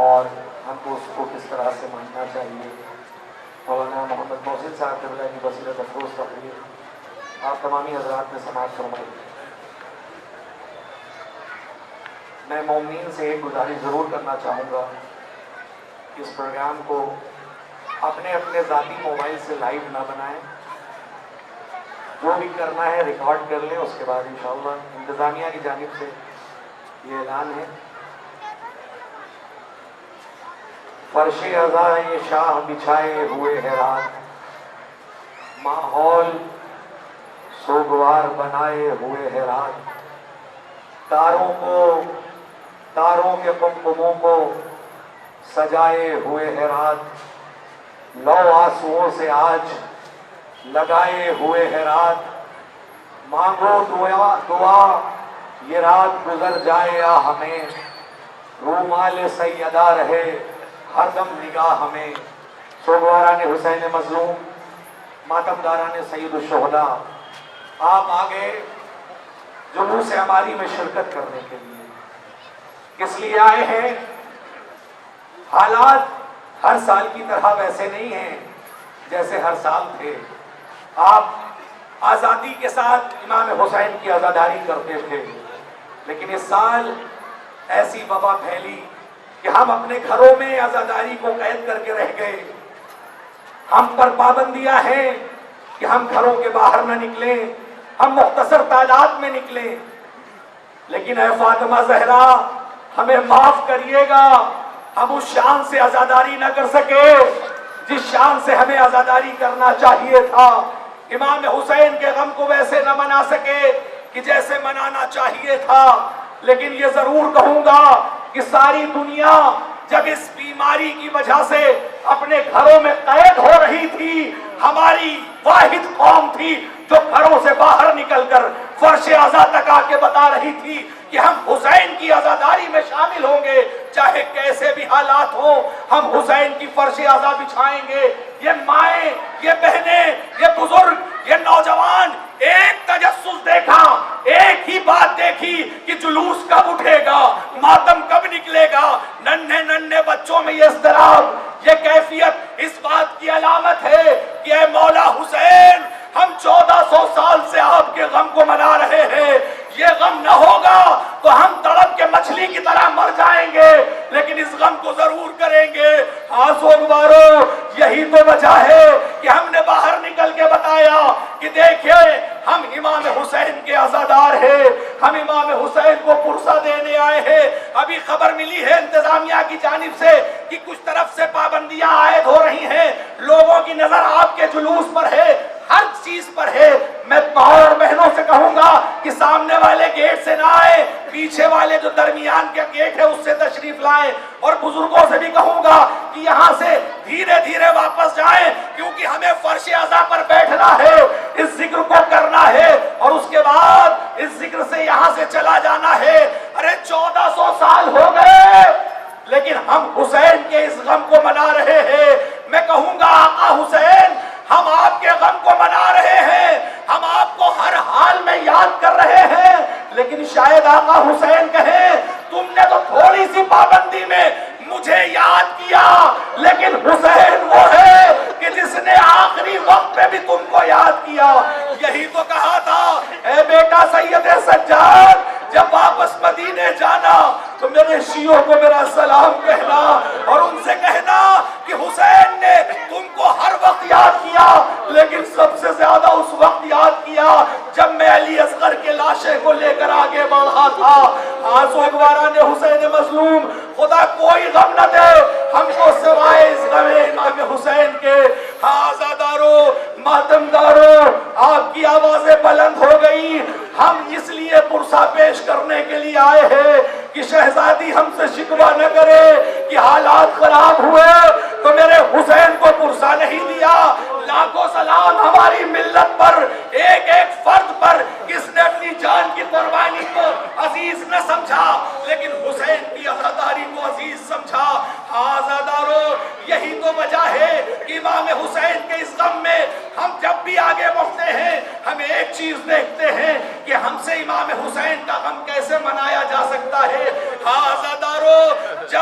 اور ہم کو اس کو کس طرح سے ماننا چاہیے. مولانا محمد محسن صاحب قبلہ کی بصیرت افروز تقریر آپ تمامی حضرات نے سماعت فرمائی. میں مومنین سے ایک گزارش ضرور کرنا چاہوں گا کہ اس پروگرام کو اپنے اپنے ذاتی موبائل سے لائیو نہ بنائیں. جو بھی کرنا ہے ریکارڈ کر لیں. اس کے بعد انشاءاللہ انتظامیہ کی جانب سے یہ اعلان ہے. فرش ازاں یہ شاہ بچھائے ہوئے ہے رات, ماحول سوگوار بنائے ہوئے ہے رات. تاروں کے قمقموں کو سجائے ہوئے ہے رات. لو آنسوؤں سے آج لگائے ہوئے ہے رات. مانگو دعا یہ رات گزر جائے یا ہمیں, رومال سیدہ رہے ہر دم نگاہ ہمیں. سوگواران حسین مظلوم, ماتمداران سید الشہداء, آپ آگے جلوس ہماری میں شرکت کرنے کے لیے کس لیے آئے ہیں؟ حالات ہر سال کی طرح ویسے نہیں ہیں جیسے ہر سال تھے. آپ آزادی کے ساتھ امام حسین کی عزاداری کرتے تھے, لیکن اس سال ایسی وبا پھیلی کہ ہم اپنے گھروں میں عزاداری کو قید کر کے رہ گئے. ہم پر پابندیاں ہیں کہ ہم گھروں کے باہر نہ نکلیں, ہم مختصر تعداد میں نکلیں. لیکن اے فاطمہ زہرا ہمیں معاف کریے گا, ہم اس شان سے عزاداری نہ کر سکے جس شان سے ہمیں عزاداری کرنا چاہیے تھا. امام حسین کے غم کو ویسے نہ منا سکے کہ جیسے منانا چاہیے تھا. لیکن یہ ضرور کہوں گا کہ ساری دنیا جب اس بیماری کی وجہ سے اپنے گھروں میں قید ہو رہی تھی, ہماری واحد قوم تھی جو گھروں سے باہر نکل کر فرش عزا تک آ کے بتا رہی تھی کہ ہم حسین کی عزاداری میں شامل ہوں گے, چاہے کیسے بھی حالات ہوں, ہم حسین کی فرش عزا بچھائیں گے. یہ مائیں, یہ بہنیں, یہ بزرگ, یہ نوجوان ایک تجسس دیکھا, ایک ہی بات دیکھی کہ جلوس کب اٹھے گا, ماتم کب نکلے گا. ننھے ننھے بچوں میں یہ اضطراب, یہ کیفیت اس بات کی علامت ہے کہ اے مولا حسین ہم 1400 سال سے آپ کے غم کو منا رہے ہیں. یہ غم نہ ہوگا تو ہم تڑپ کے مچھلی کی طرح مر جائیں گے, لیکن اس غم کو ضرور کریں گے. ہاں سوگوارو, یہی تو وجہ ہے کہ ہم نے باہر نکل کے بتایا کہ دیکھیں ہم امام حسین کے عزادار ہیں, ہم امام حسین کو پرسہ دینے آئے ہیں. ابھی خبر ملی ہے انتظامیہ کی جانب سے کہ کچھ طرف سے پابندیاں عائد ہو رہی ہیں, لوگوں کی نظر آپ کے جلوس پر ہے, ہر چیز پر ہے. میں ماؤں اور بہنوں سے کہوں گا کہ سامنے والے گیٹ سے نہ آئے, پیچھے والے جو درمیان کے گیٹ ہے اس سے تشریف لائیں. اور بزرگوں سے بھی کہوں گا کہ یہاں سے دھیرے دھیرے واپس جائیں, کیونکہ ہمیں فرش عزا پر بیٹھنا ہے, اس ذکر کو کرنا ہے اور اس کے بعد اس ذکر سے یہاں سے چلا جانا ہے. ارے 1400 سال ہو گئے لیکن ہم حسین کے اس غم کو منا رہے ہیں. میں کہوں گا آقا حسین ہم آپ کے غم کو منا رہے ہیں, ہم آپ کو ہر حال میں یاد کر رہے ہیں, لیکن شاید آقا حسین کہیں تم نے تو تھوڑی سی پابندی میں مجھے یاد کیا, لیکن حسین وہ ہے کہ جس نے آخری وقت میں بھی تم کو یاد کیا. یہی تو کہا تھا اے بیٹا سید سجاد جب واپس مدینے جانا تو میرے شیعوں کو میرا سلام کہنا اور ان سے کہنا کہ حسین نے تم کو ہر وقت یاد کیا, لیکن سب سے زیادہ اس وقت یاد کیا جب میں علی اصغر کے لاشے کو لے کر آگے بڑھا تھا. ہاں سوگواران حسین مظلوم, خدا کوئی غم نہ دے ہم کو سوائے اس غم امام حسین کے. ہاں عزادارو, ماتمدارو, آپ کی آوازیں بلند ہو گئی. ہم اس لیے پرسہ پیش کرنے کے لیے آئے ہیں کہ شہزادی ہم سے شکوہ نہ کرے کہ حالات خراب ہوئے تو میرے حسین کو پرسہ نہیں دیا. لاکھوں سلام ہماری ملت پر, ایک ایک فرد پر کس نے اپنی جان کی قربانی کو عزیز نہ سمجھا لیکن حسین کی عزاداری کو عزیز سمجھا. آزادارو, یہی تو وجہ ہے کہ امام حسین کے اس غم میں ہم جب بھی آگے بڑھتے ہیں ہم ایک چیز دیکھتے ہیں کہ ہم سے امام حسین کا غم کیسے منایا جا سکتا ہے. آزادارو,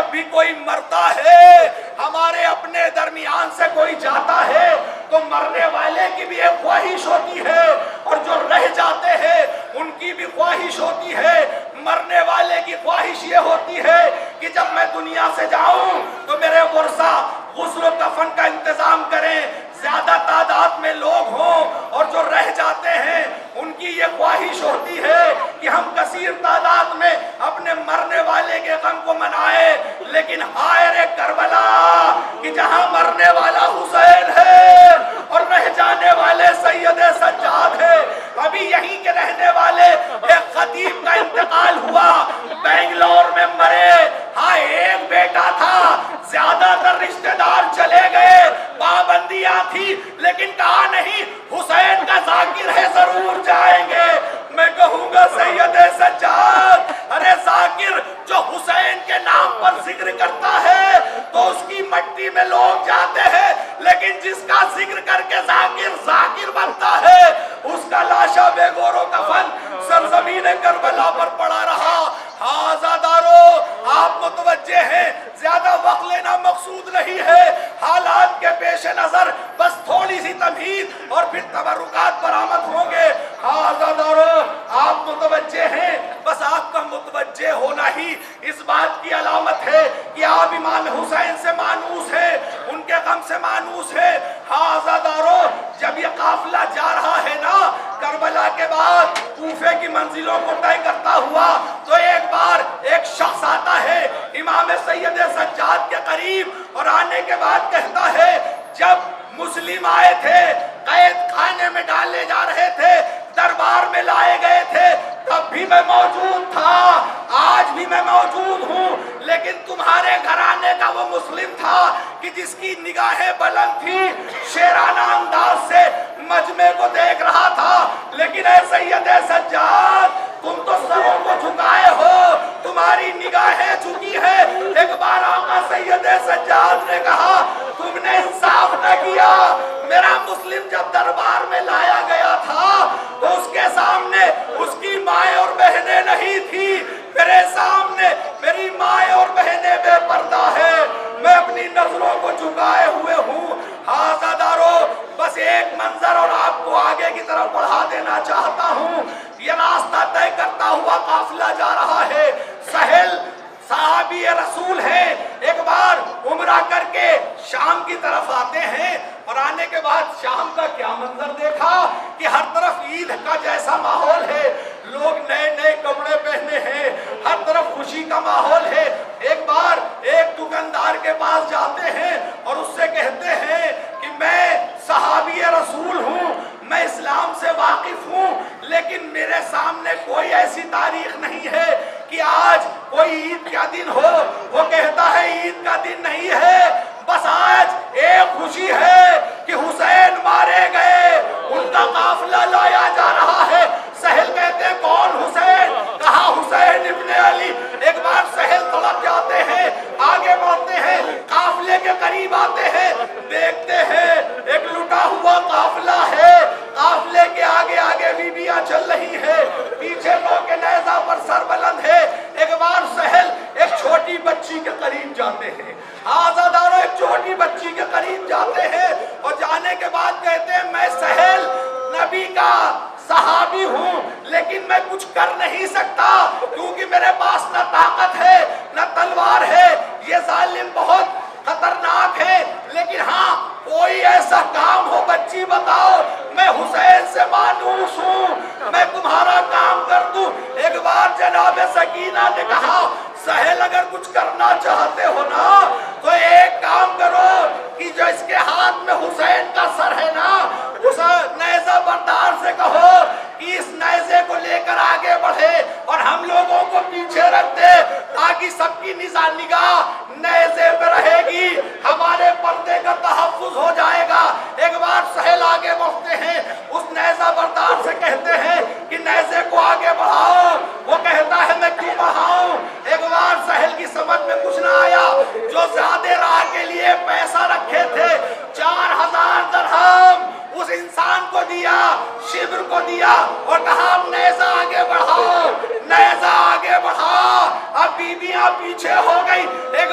جب بھی کوئی مرتا ہے، ہمارے اپنے درمیان سے کوئی جاتا ہے، تو مرنے والے کی بھی ایک خواہش ہوتی ہے، اور جو رہ جاتے ہیں ان کی بھی خواہش ہوتی ہے۔ مرنے والے کی خواہش یہ ہوتی ہے کہ جب میں دنیا سے جاؤں تو میرے ورثہ غسل و کفن کا انتظام کریں، زیادہ تعداد میں لوگ ہوں، اور جو رہ جاتے ہیں ان کی یہ خواہش ہوتی ہے کہ ہم کثیر تعداد میں اپنے مرنے والے کے غم کو منائیں۔ لیکن ہائے رے کربلا کہ جہاں مرنے والا حسین ہے اور رہ جانے والے سید سجاد ہے۔ ابھی یہیں کے رہنے والے ایک خطیب کا انتقال ہوا، بنگلور میں مرے، ہاں ایک بیٹا تھا، زیادہ تر رشتہ دار چلے گئے، پابندیاں تھی، لیکن کہا نہیں حسین کا ذاکر ہے ضرور جائیں گے۔ میں کہوں گا سید سجاد، ارے ذاکر جو حسین کے نام پر ذکر کرتا ہے تو اس کی مٹی میں لوگ جاتے ہیں، لیکن جس کا ذکر کر کے ذاکر ذاکر بنتا ہے اس کا لاشا بے گور و کفن سرزمین کربلا پر پڑا رہا۔ ہاں عزادارو، آپ متوجہ ہیں، زیادہ وقت لینا مقصود نہیں ہے، حالات کے پیش نظر بس تھوڑی سی تمہید اور پھر تبرکات برآمد ہوں گے۔ ہاں عزادارو، آپ متوجہ ہیں، بس آپ کا متوجہ ہونا ہی اس بات کی علامت ہے کہ آپ امام حسین سے مانوس ہیں، ان کے غم سے مانوس ہیں۔ ہاں عزادارو، جب یہ قافلہ جا رہا ہے نا کربلا کے بعد کوفے کی منزلوں کو طے کرتا ہوا، تو ایک بار ایک شخص آتا ہے امام سید سجاد کے قریب، اور آنے کے بعد کہتا ہے جب مسلم آئے تھے، قید خانے میں ڈالے جا رہے تھے، دربار میں لائے گئے تھے، تب بھی میں موجود تھا، آج بھی میں موجود ہوں، لیکن تمہارے گھرانے کا وہ مسلم تھا کہ جس کی نگاہیں بلند تھی، شیرانہ انداز سے مجمع کو دیکھ رہا تھا، لیکن اے سید سجاد تم تو سروں کو جھکائے ہو، تمہاری نگاہیں جھکی ہیں۔ ایک بار آقا سید سجاد نے کہا تم نے انصاف نہ کیا، میرا مسلم جب دربار میں لایا گیا تھا تو اس کے سامنے اس کی مائیں اور بہنیں نہیں تھی، میرے سامنے میری مائیں اور بہنیں بے پردہ ہے، میں اپنی نظروں کو جھکائے ہوئے ہوں۔ ہاں عزادارو، بس ایک منظر اور آپ کو آگے کی طرف بڑھا دینا چاہتا ہوں۔ یہ راستہ طے کرتا ہوا قافلہ جا رہا ہے، سہل صحابی رسول ہیں، ایک بار عمرہ کر کے شام کی طرف آتے ہیں، اور آنے کے بعد شام کا کیا منظر دیکھا کہ ہر طرف عید کا جیسا ماحول ہے، لوگ نئے نئے کپڑے پہنے ہیں، ہر طرف خوشی کا ماحول ہے۔ ایک بار ایک دکاندار کے پاس جاتے ہیں اور اس سے کہتے ہیں کہ میں صحابی رسول ہوں، میں اسلام سے واقف ہوں، لیکن میرے سامنے کوئی ایسی تاریخ نہیں ہے کہ آج کوئی عید کا دن ہو۔ وہ کہتا ہے عید کا دن نہیں ہے، بس آج ایک خوشی ہے کہ حسین مارے گئے، ان کا قافلہ لایا جا رہا ہے۔ سہل کہتے ہیں کون حسین؟ کہا حسین ابن علی۔ ایک بار سہل تڑپ جاتے ہیں، آگے بڑھتے ہیں، قافلے کے قریب آتے ہیں، دیکھتے ہیں ایک لٹا ہوا قافلہ ہے، قافلے کے آگے آگے بیبیاں چل رہی ہیں، پیچھے لوگ کے نیزہ پر سر بلند ہے۔ ایک بار سہل ایک چھوٹی بچی کے قریب جاتے ہیں، آزاداروں ایک چھوٹی بچی کے قریب جاتے ہیں، اور جانے کے بعد کہتے ہیں میں سہل نبی کا صحابی ہوں، لیکن میں کچھ کر نہیں سکتا کیونکہ میرے پاس نہ طاقت ہے نہ تلوار ہے، یہ ظالم بہت خطرناک ہے، لیکن ہاں کوئی ایسا کام ہو بچی بتاؤ، میں حسین سے مانوس ہوں، میں تمہارا کام کر دوں۔ ایک بار جناب سکینہ نے کہا سہل اگر کچھ کرنا چاہتے ہو نا تو ایک کام کرو کہ جو اس کے ہاتھ میں حسین کا سر ہے نا، اس نیزہ بردار سے کہو کہ اس نیزے کو لے کر آگے بڑھے اور ہم لوگوں کو پیچھے رکھ دے، تاکہ سب کی نگاہ نیزے پہ رہے گی، ہمارے پردے کا تحفظ ہو جائے گا۔ ایک بار سہل آگے بڑھتے ہیں، اس نیزہ بردار سے کہتے ہیں کہ نیزے کو آگے بڑھاؤ، وہ کہتا ہے میں کیوں بڑھاؤں؟ ایک بار سہل کی سمجھ میں کچھ نہ آیا، جو زیادہ راہ کے لیے پیسہ رکھے تھے 4000 درہم اس انسان کو دیا، شبر کو دیا، اور کہا نیزہ آگے بڑھاؤ، نیزہ آگے بڑھا۔ اب بیبیاں پیچھے ہو گئی، ایک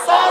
100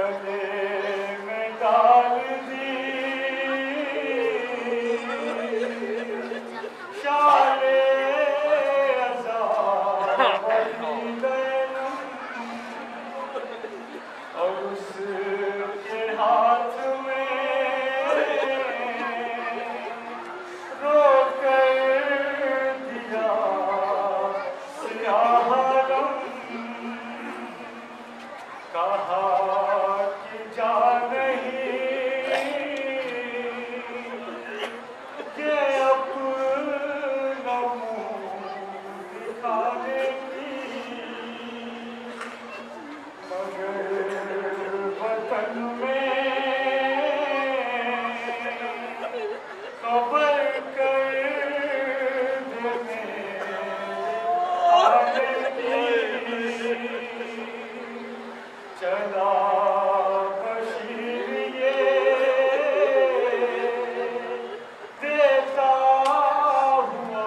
گلے میں ڈال دی شال ازا ولی بینم، اور اس کے ہاتھ میں رو کر دیا سیاہ رنگ، کہا کہ جا نہیں کہ اپنا منہ دکھانے کی، مگر وطن میں خبر کر دینے آنے کی، چلا بشیر یہ دیتا ہوا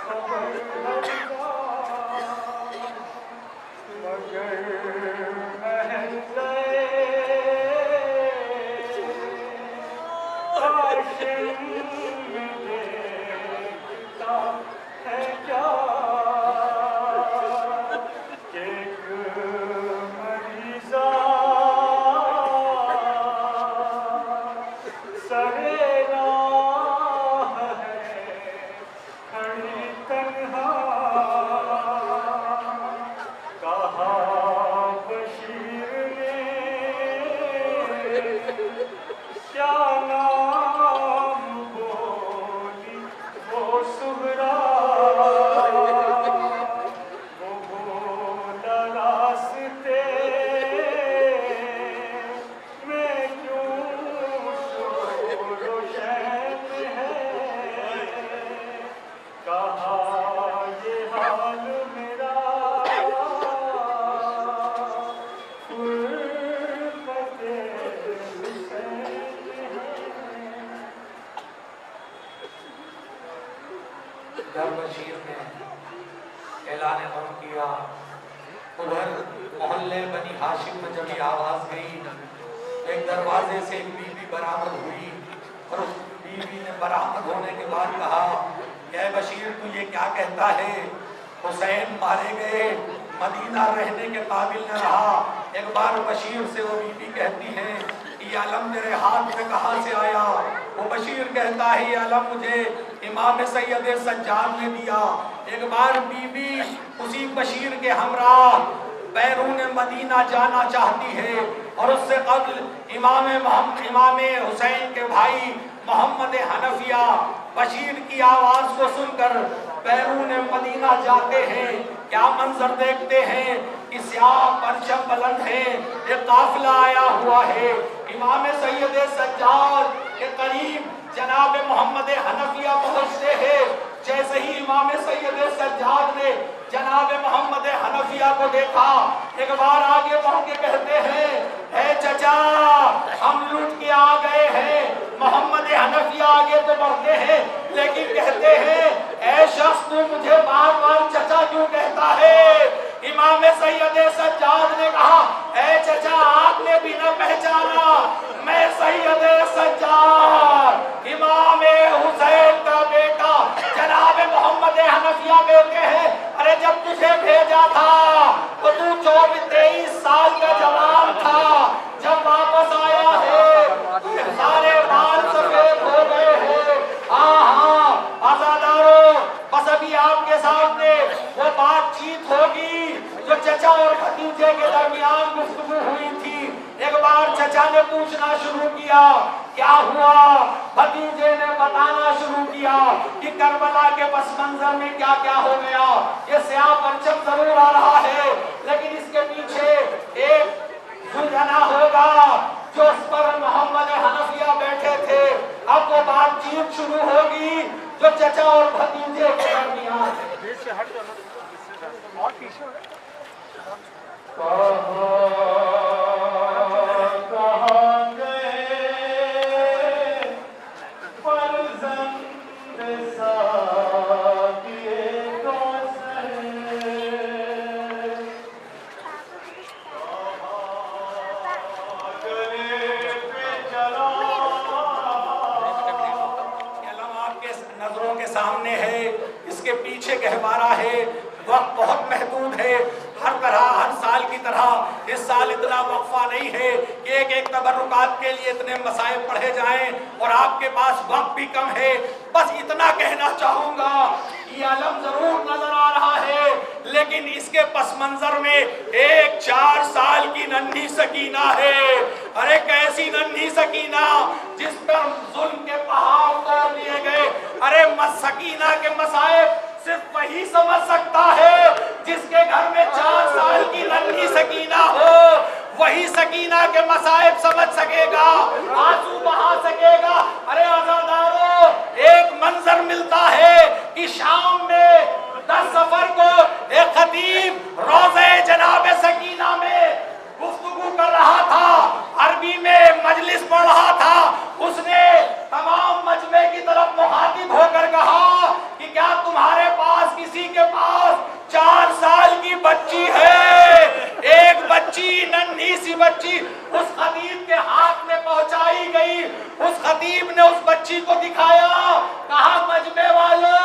خبر لگا، مگر محل کاشم میں دیتا ہے کیا کہ ایک مریضہ سرے راہ ہے کھڑی تنہا، کہا بشیر نے کیا نام بولی وہ سغرا، وہ بولا راستے میں کیوں شور و شین ہے، کہا یہ حال میرا فرقت حسین ہے۔ جب بشیر نے اعلان غم کیا، ادھر محلے بنی ہاشم میں جب یہ آواز گئی، ایک دروازے سے ایک بی بی برآمد ہوئی، اور اس بی بی نے برآمد ہونے کے بعد کہا کہ اے بشیر تو یہ کیا کہتا ہے، حسین مارے گئے، مدینہ رہنے کے قابل نہ رہا۔ ایک بار بشیر سے وہ بی بی کہتی ہے یہ علم میرے ہاتھ میں کہاں سے آیا؟ وہ بشیر کہتا ہے یہ علم مجھے امام سید سجاد نے دیا۔ ایک بار بی بی اسی بشیر کے ہمراہ بیرون مدینہ جانا چاہتی ہے، اور اس سے قبل امام حسین کے بھائی محمد حنفیہ بشیر کی آواز کو سن کر بیرون مدینہ جاتے ہیں۔ کیا منظر دیکھتے ہیں کہ سیاہ پرچم بلند ہے، ایک قافلہ آیا ہوا ہے، امام سید سجاد کے قریب جناب محمد حنفیہ پہنچتے ہیں۔ جیسے ہی امام سید سجاد نے جناب محمد حنفیہ کو دیکھا، ایک بار آگے بڑھ کے کہتے ہیں اے چچا ہم لوٹ کے آ گئے ہیں۔ محمد حنفیہ آگے تو بڑھتے ہیں لیکن کہتے ہیں اے شخص تو مجھے بار بار چچا کیوں کہتا ہے؟ امام سید سجاد نے کہا اے چچا آپ نے بھی نہ پہچانا، میں سید سجاد امام حسین کا بیٹا جناب محمد حنفیہ کہتے ہیں ارے جب تجھے بھیجا تھا تو تو 23 سال کا جوان تھا، جب واپس آیا ہے سارے بال سفید ہو گئے ہیں۔ ہاں آزاداروں، بس ابھی آپ کے سامنے وہ بات چیت ہوگی جو چچا اور بھتیجے کے درمیان گفتگو ہوئی تھی۔ ایک بار چچا نے پوچھنا شروع کیا کیا ہوا، بھتیجے نے بتانا شروع کیا کہ کربلا کے پس منظر میں کیا کیا ہو گیا۔ یہ سیاہ پرچم ضرور آ رہا ہے لیکن اس کے پیچھے ایک سلجھنا ہوگا جو اس پر محمد حنفیہ بیٹھے تھے۔ اب وہ بات چیت شروع ہوگی جو چچا اور بھتیجے کے درمیان ہے۔ سامنے ہے، اس کے پیچھے گہوارہ ہے، وقت بہت محدود ہے، ہر طرح ہر سال کی طرح اس سال اتنا وقفہ نہیں ہے کہ ایک ایک تبرکات کے لیے اتنے مسائل پڑھے جائیں، اور آپ کے پاس وقت بھی کم ہے۔ بس اتنا کہنا چاہوں گا، یہ علم ضرور نظر آ رہا ہے، لیکن اس کے پس منظر میں ایک 4 سال کی ننھی سکینہ ہے۔ ارے کیسی ننھی سکینہ جس پر ظلم کے پہاڑ توڑ لیے گئے۔ ارے سکینہ کے مسائل صرف وہی سمجھ سکتا ہے جس کے گھر میں 4 سال کی ننھی سکینہ ہو، وہی سکینہ کے مصائب سمجھ سکے گا، آنسو بہا سکے گا۔ ارے عزادارو، ایک منظر ملتا ہے کہ شام میں 10 سفر کو ایک خطیب روضہ جناب سکینہ میں گفتگو کر رہا تھا، عربی میں مجلس پڑھ رہا تھا۔ اس نے تمام مجمع کی طرف مخاطب ہو کر کہا کہ کیا تمہارے پاس کسی کے پاس 4 سال کی بچی ہے؟ ایک بچی، ننھی سی بچی اس خطیب کے ہاتھ میں پہنچائی گئی۔ اس خطیب نے اس بچی کو دکھایا، کہا مجمع والو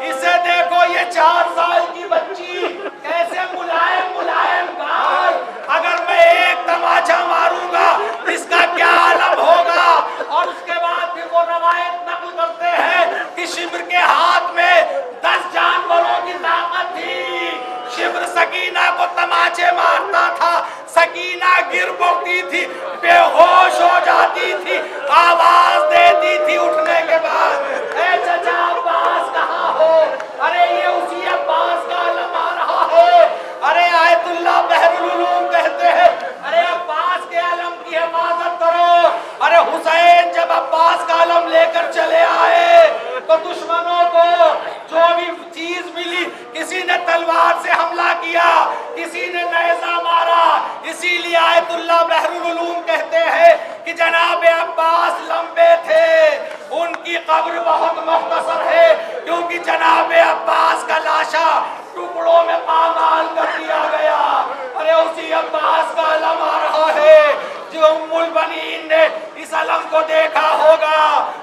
اسے دیکھو، یہ 4 سال کی بچی کیسے ملائم ملائم گال، اگر میں ایک تماچا ماروں گا اس کا کیا عالم ہوگا۔ اور اس کے بعد پھر وہ روایت نقل کرتے ہیں کہ شبر کے ہاتھ میں 10 جانوروں کی طاقت تھی۔ شبر سکینہ کو تماچے مارتا تھا، سکینہ گر پڑتی تھی، بے ہوش ہو جاتی تھی، آواز دیتی تھی اٹھنے کے بعد، اے چچا عباس کہاں ہو؟ ارے یہ اسی عباس کا علم آ رہا ہے۔ ارے آیت اللہ بحر العلوم کہتے ہیں، ارے عباس کے علم کی حفاظت کرو۔ ارے حسین جب عباس کا علم لے کر چلے آئے تو دشمنوں کو جو بھی چیز ملی، کسی نے تلوار سے حملہ کیا، کسی نے نیزہ مارا۔ اسی لیے آیت اللہ بحر العلوم کہتے ہیں کہ جناب عباس لمبے تھے، ان کی قبر بہت مختصر ہے، کیونکہ جناب عباس کا لاشا ٹکڑوں میں پامال کر دیا گیا۔ ارے اسی عباس کا علم آ رہا ہے۔ جو ام البنین نے اس علم کو دیکھا ہوگا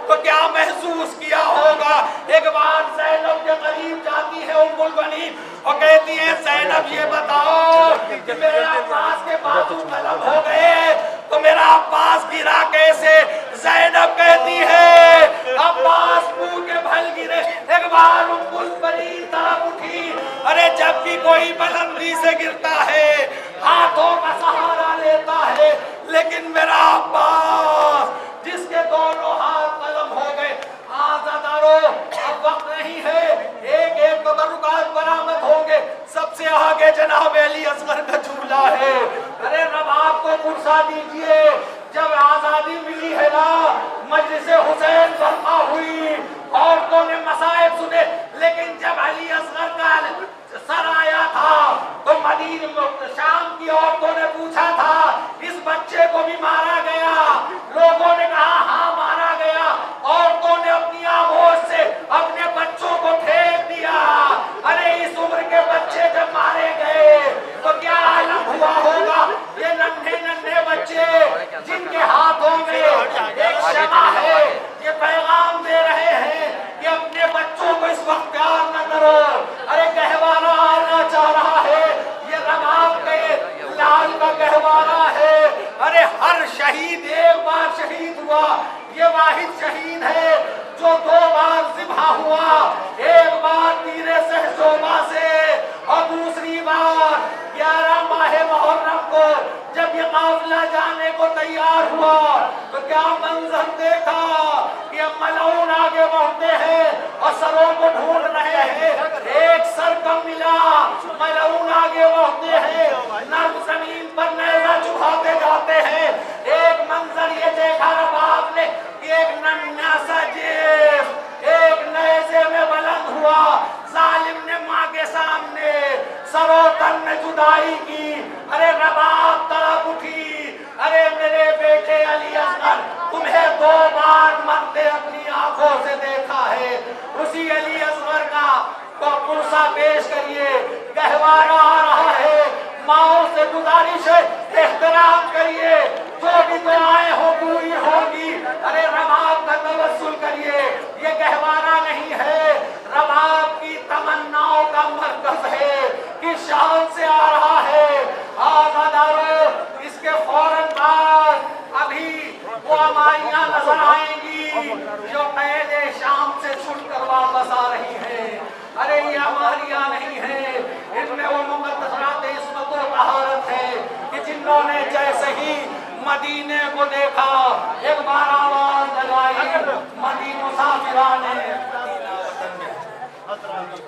تو کیا محسوس کیا ہوگا۔ ایک بار زینب کے قریب جاتی ہے ام البنین اور کہتی ہے زینب یہ بتاؤ کہ میرے عباس کے بازو قلم ہو گئے تو میرا عباس گرا کیسے؟ زینب کہتی ہے عباس منہ کے بھل گرے۔ ایک بار ام البنین طرف اٹھی، ارے جب بھی کوئی بلندی سے گرتا ہے ہاتھوں کا سہارا لیتا ہے، لیکن میرا عباس جس کے دونوں ہاتھ قلم ہو گئے۔ عزادارو، اب وقت نہیں ہے، ایک ایک تبرکات برآمد ہوں گے۔ سب سے آگے جناب علی اصغر کا جھولا ہے۔ ارے رباب کو پرسا دیجئے، جب آزادی ملی ہے نا، مجلس حسین برپا ہوئی، عورتوں نے مصائب سنے، لیکن جب علی اصغر کا سر آیا تھا تو شام کی عورتوں نے پوچھا تھا اس بچے کو بھی مارا گیا؟ لوگوں نے کہا ہاں مارا گیا۔ عورتوں نے اپنی آغوش سے اپنے بچوں کو پھینک دیا۔ ارے اس عمر کے بچے جب مارے گئے تو کیا عالم ہوا ہوگا؟ یہ ننھے ننھے بچے جن کے ہاتھوں میں ایک شمع ہے، یہ پیغام دے رہے ہیں کہ اپنے بچوں کو اس وقت پیار نہ کرو۔ ارے گہوارہ آنا چاہ رہا ہے، یہ رباب کے لال کا گہوارہ ہے۔ ارے ہر شہید ایک بار شہید ہوا، یہ واحد شہید ہے جو 2 بار ذبح ہوا، ایک بار تیر صہیونہ سے اور دوسری بار 11 ماہ محرم کو جب یہ قافلہ جانے کو تیار ہوا تو کیا منظر دیکھا کہ ملعون آگے بڑھتے ہیں اور سروں کو ڈھونڈ رہے ہیں، ایک سر کم ملا، ملعون آگے بڑھتے ہیں، نرم زمین پر نیزہ چبھاتے جاتے ہیں۔ ایک منظر یہ دیکھا رباب نے کہ ایک ننھا سا جسم ایک نیزے میں بلند ہوا، ظالم نے ماں کے سامنے سر و تن میں جدائی کی۔ ارے رباب طرف اٹھی، ارے میرے بیٹے علی اصغر، تمہیں 2 بار مرتے اپنی آنکھوں سے دیکھا ہے۔ اسی علی اصغر کا پرسہ پیش کریے، گہوارہ آ رہا ہے، ماؤں سے گزر پرندوں نے جیسے ہی مدینے کو دیکھا ایک بار آواز لگائی مدینہ مسافران مدینہ وطن میں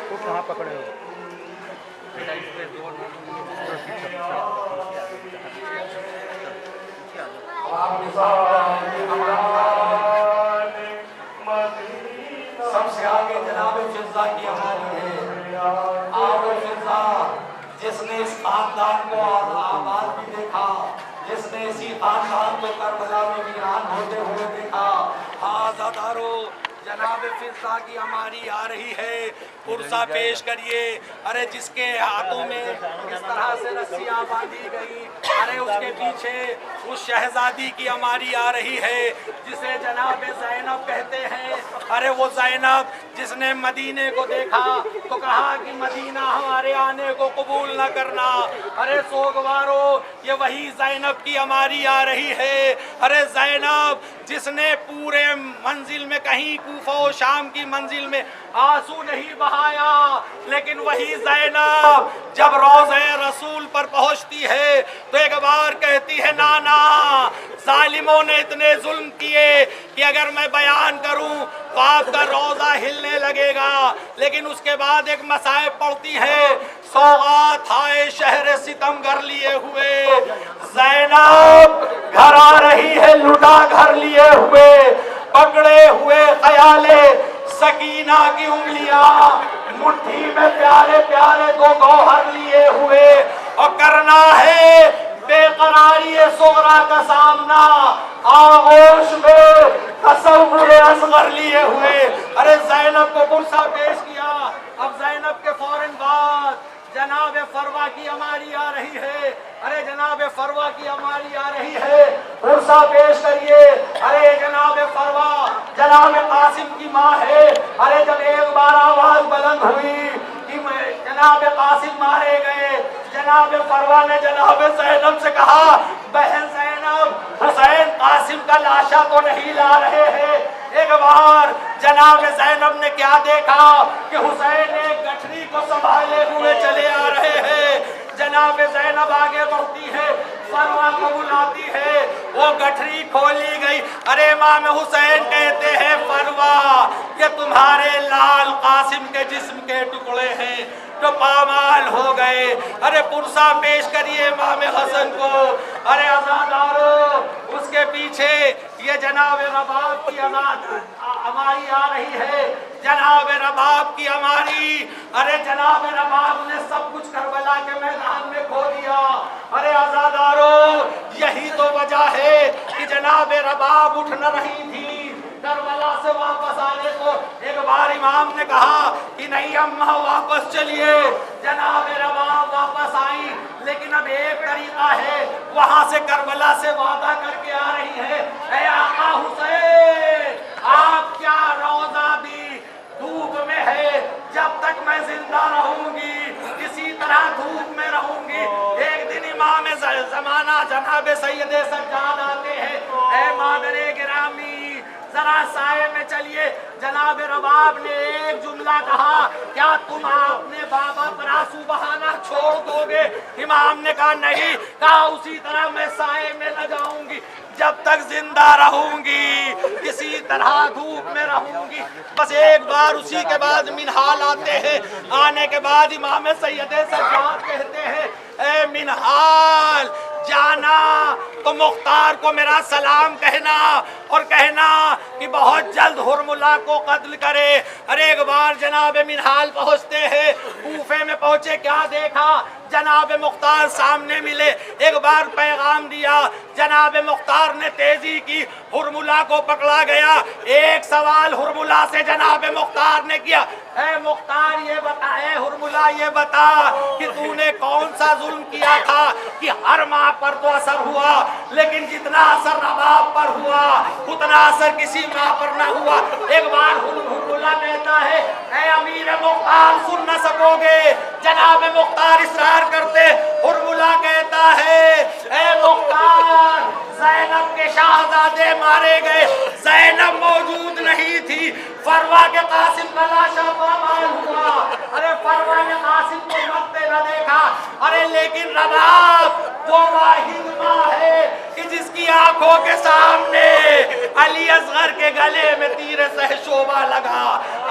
تو کہاں پکڑے ہو؟ سب سے آگے جناب فضہ کی ہماری ہے آب فضہ جس نے اس خاندان کو آباد بھی دیکھا جس نے اسی خاندان کو کربلا میں ویران ہوتے ہوئے دیکھا آزادارو جناب فضہ کی ہماری آ رہی ہے پرسہ پیش کریے ارے جس کے ہاتھوں میں اس طرح سے رسیاں باندھی گئی ارے اس کے پیچھے اس شہزادی کی ہماری آ رہی ہے جسے جناب زینب کہتے ہیں ارے وہ زینب جس نے مدینے کو دیکھا تو کہا کہ مدینہ ہمارے آنے کو قبول نہ کرنا ارے سوگوارو یہ وہی زینب کی ہماری آ رہی ہے ارے زینب جس نے پورے منزل میں کہیں کوفہ و شام کی منزل میں آنسو نہیں بہایا لیکن وہی زینب جب روضہ رسول پر پہنچتی ہے تو ایک بار کہتی ہے نانا ظالموں نے اتنے ظلم کیے کہ اگر میں بیان کروں تو آپ کا روضہ ہلنے لگے گا لیکن اس کے بعد ایک مصائب پڑتی ہے سوغات ہائے شہر ستم گر لیے ہوئے زینب گھر آ رہی ہے لٹا گھر لیے ہوئے پکڑے ہوئے خیال سکینہ کی انگلیاں مٹھی میں پیارے پیارے دو گوہر لیے ہوئے اور کرنا ہے بے قراری صغرا کا سامنا آغوش میں تصور اصغر لیے ہوئے ارے زینب کو پرسہ پیش کیا اب زینب کے فوراً بعد جناب فروہ کی ہماری آ رہی ہے ارے جناب فروہ کی ہماری آ رہی ہے پرسہ پیش کریے ارے جناب فروہ جناب قاسم کی ماں ہے ارے جب ایک بار آواز بلند ہوئی کہ جناب قاسم مارے گئے جناب فروہ نے جناب زینب سے کہا بہن زینب حسین قاسم کا لاشا تو نہیں لا رہے ہیں ایک بار جناب زینب نے کیا دیکھا کہ حسین ایک گٹھری کو سنبھالے ہوئے چلے آ رہے ہیں جناب زینب آگے بڑھتی ہے فروہ کو بلاتی ہے وہ گٹھری کھولی گئی ارے امام حسین کہتے ہیں فروہ یہ تمہارے لال قاسم کے جسم کے ٹکڑے ہیں جو پامال ہو گئے ارے پرسہ پیش کریے امام حسن کو ارے عزادارو اس کے پیچھے یہ جناب رباب کی ہماری آ رہی ہے جناب رباب کی ہماری ارے جناب رباب نے سب کچھ کربلا کے میدان میں کھو دیا ارے عزادارو یہی تو وجہ ہے کہ جناب رباب اٹھ نہ رہی تھی کربلا سے واپس آنے کو ایک بار امام نے کہا کہ نہیں اماں واپس چلیے جناب رباب واپس آئی لیکن اب ایک طریقہ ہے وہاں سے کربلا سے وعدہ کر کے آ رہی ہے اے آقا حسین آپ کیا روضہ بھی دھوپ میں ہے جب تک میں زندہ رہوں گی اسی طرح دھوپ میں رہوں گی ایک دن امام زمانہ جناب سید سجاد آتے ہیں اے مادر گرامی ذرا سائے میں چلیے جناب رباب نے ایک جملہ کہا کیا تم اپنے بابا پر آنسو بہانا چھوڑ دو گے امام نے کہا نہیں کہا اسی طرح میں سائے میں نہ جاؤں گی جب تک زندہ رہوں گی اسی طرح دھوپ میں رہوں گی بس ایک بار اسی کے بعد منہال آتے ہیں آنے کے بعد امام سید سجاد کہتے ہیں اے منہال جانا تو مختار کو میرا سلام کہنا اور کہنا کہ بہت جلد ہرملا کو قتل کرے۔ ارے ایک بار جناب منہال پہنچتے ہیں، کوفے میں پہنچے، کیا دیکھا؟ جناب مختار سامنے ملے، ایک بار پیغام دیا، جناب مختار نے تیزی کی، ہرملا کو پکڑا گیا۔ ایک سوال ہرملا سے جناب مختار نے کیا، اے مختار یہ بتا، اے ہرملا یہ بتا کہ تو نے کون سا ظلم کیا تھا کہ ہر ماں پر تو اثر ہوا لیکن جتنا اثر رباب پر ہوا اتنا اثر کسی ماں پر نہ ہوا۔ ایک بار ہرملا کہتا ہے، اے امیر مختار سن نہ سکو گے؟ جناب مختار اصرار کرتے، ہرملا کہتا ہے، اے مختار زینب کے شہزادے مارے گئے، زینب موجود نہیں تھی، فروا کے قاسم کا لاشا پامال ہوا۔ ارے فروا نے قاسم کو مرتے نہ دیکھا، ارے لیکن رباب وہ واحد ماں ہے کہ جس کی آنکھوں کے سامنے علی اصغر کے گلے میں تیر سہ شعبہ لگا۔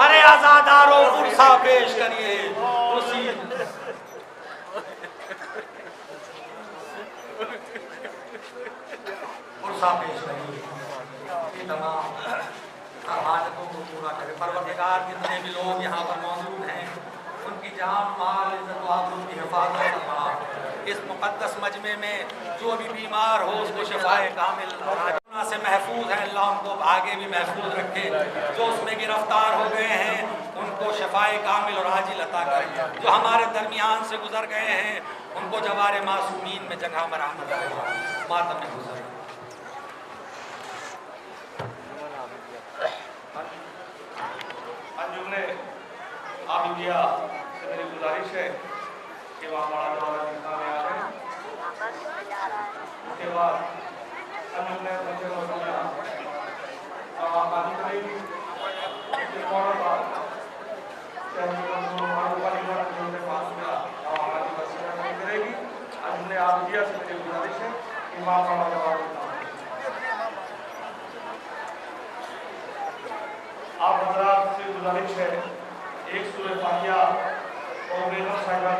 ارے عزاداروں فرصہ پیش کریے، اسی فرصہ پیش کریے، یہ تمام حاجتوں کو پورا کرے۔ پروردگار جتنے بھی لوگ یہاں پر موجود ہیں ان کی جان مال عزت و آبرو کی حفاظت فرما۔ اس مقدس مجمع میں جو بھی بیمار ہو اس کو شفائے کامل کورونا سے محفوظ ہیں، اللہ ان کو آگے بھی محفوظ رکھے۔ جو اس میں گرفتار ہو گئے ہیں ان کو شفائے کامل اور عاجل عطا کرے۔ جو ہمارے درمیان سے گزر گئے ہیں ان کو جوار معصومین میں جگہ مرحمت کرے۔ ماتم میں گزر عابدیہ سے میری گزارش ہے کہ وہاں بڑا دورہ جنہاں میں آ جائیں۔ اس کے بعد انہوں نے مجھے روزانہ آبادی کرے گی، اس کے فوراً بعد شہری کو معروفہ نگرہ جو نے پاس ملا آبادی وسیلہ نہیں کرے گی۔ انہوں نے عابدیہ سے میری گزارش ہے کہ وہاں بڑا دورہ جنہاں آپ حضرات سے گزارش ہے ایک سورہ فاتحہ اور بیگم صاحبہ